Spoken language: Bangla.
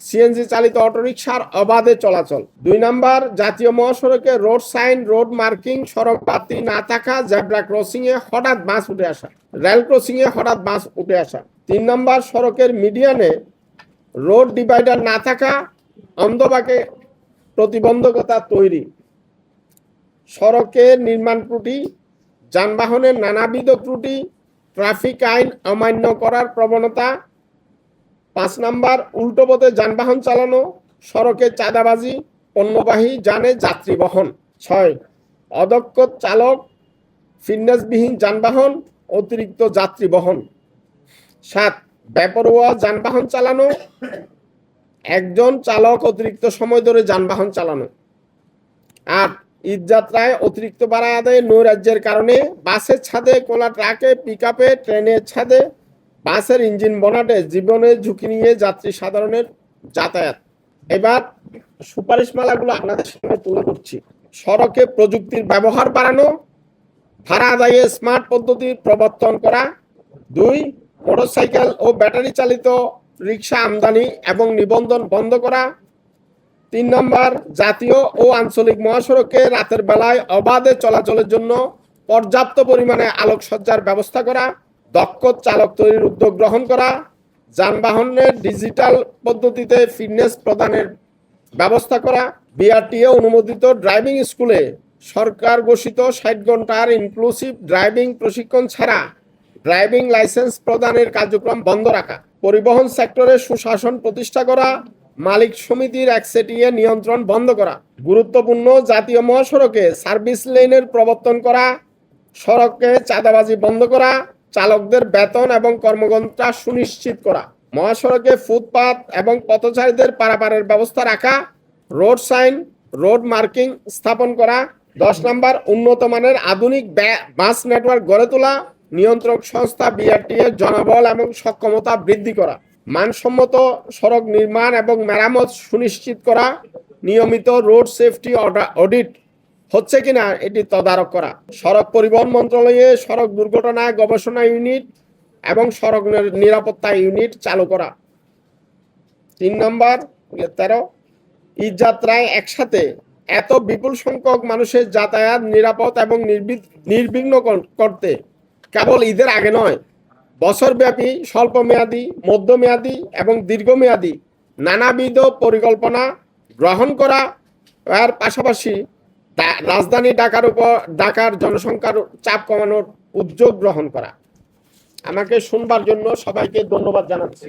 সিএনজি চালিত অটোরিকশার অবাধে চলাচল। 2 নাম্বার, জাতীয় মহাসড়কে রোড সাইন, রোড মার্কিং, সড়ক বাতি না থাকা, জেব্রা ক্রসিং এ হঠাৎ বাস উঠে আসা, রেল ক্রসিং এ হঠাৎ বাস উঠে আসা। 3 নাম্বার, সড়কের মিডিয়ানে রোড ডিভাইডার না থাকা, অন্ধবাকে প্রতিবন্ধকতা তৈরি। সড়কের নির্মাণ ত্রুটি, যানবাহনের নানাবিধ ত্রুটি, ট্রাফিক আইন অমান্য করার প্রবণতা। 5 নাম্বার, উল্টো পথে যানবাহন চালানো, সড়কে চাঁদাবাজি, পণ্যবাহী যানে যাত্রী বহন। 6, অদক্ষ চালক, ফিটনেসবিহীন যানবাহন, অতিরিক্ত যাত্রী বহন। 7, বেপরোয়া যানবাহন চালানো, একজন চালক অতিরিক্ত সময় ধরে যানবাহন চালানো। 8, ঈদযাত্রায় অতিরিক্ত ভাড়া আদায়ে নৈরাজ্যের কারণে বাসের ছাদে, কোলা ট্রাকে, পিকআপে, ট্রেনের ছাদে, বাসের ইঞ্জিন বনাটে জীবনের ঝুঁকি নিয়ে যাত্রী সাধারণের যাতায়াত। এবার সুপারিশমালাগুলো আপনাদের সামনে তুলে ধরছি। সড়কে প্রযুক্তির ব্যবহার বাড়ানো, ভাড়া আদায়ে স্মার্ট পদ্ধতির প্রবর্তন করা। 2, মোটরসাইকেল ও ব্যাটারি চালিত রিক্সা আমদানি এবং নিবন্ধন বন্ধ করা। 3 নম্বর, জাতীয় ও আঞ্চলিক মহাসড়কে রাতের বেলায় অবাধে চলাচলের জন্য পর্যাপ্ত পরিমাণে আলোকসজ্জার ব্যবস্থা করা, দক্ষ চালক তৈরির উদ্যোগ গ্রহণ করা, যানবাহনের ডিজিটাল পদ্ধতিতে ফিটনেস প্রদানের ব্যবস্থা করা। বিআরটিএ অনুমোদিত ড্রাইভিং স্কুলে সরকার ঘোষিত 60 ঘন্টার ইনক্লুসিভ ড্রাইভিং প্রশিক্ষণ ছাড়া ড্রাইভিং লাইসেন্স প্রদানের কার্যক্রম বন্ধ রাখা। পরিবহন সেক্টরে সুশাসন প্রতিষ্ঠা করা, মালিক সমিতির একচেটিয়া নিয়ন্ত্রণ বন্ধ করা। গুরুত্বপূর্ণ জাতীয় মহাসড়কে সার্ভিস লেনের প্রবর্তন করা, সড়কে চাঁদাবাজি বন্ধ করা, চালকদের বেতন এবং কর্মঘণ্টা সুনিশ্চিত করা। মহাসড়কে ফুটপাত এবং পথচারীদের পারাপারের ব্যবস্থা রাখা, রোড সাইন, রোড মার্কিং স্থাপন করা। 10 নম্বর, উন্নত মানের আধুনিক বাস নেটওয়ার্ক গড়ে তোলা, নিয়ন্ত্রক সংস্থা বিআরটিএ জনবল এবং সক্ষমতা বৃদ্ধি করা। মানসম্মত সড়ক নির্মাণ এবং মেরামত সুনিশ্চিত করা, নিয়মিত রোড সেফটি অডিট হচ্ছে কিনা এটি তদারক করা। সড়ক পরিবহন মন্ত্রণালয়ে সড়ক দুর্ঘটনা গবেষণা ইউনিট এবং সড়ক নিরাপত্তা ইউনিট চালু করা। 3 নম্বর, 13, ঈদযাত্রায় একসাথে এত বিপুল সংখ্যক মানুষের যাতায়াত নিরাপদ এবং নির্বিঘ্ন করতে কেবল ঈদের আগে নয়, বছরব্যাপী স্বল্পমেয়াদী, মধ্যমেয়াদী এবং দীর্ঘমেয়াদী নানাবিধ পরিকল্পনা গ্রহণ করা। এর পাশাপাশি রাজধানী ঢাকার জনসংখ্যার চাপ কমানোর উদ্যোগ গ্রহণ করা। আমাকে শুনবার জন্য সবাইকে ধন্যবাদ জানাচ্ছি।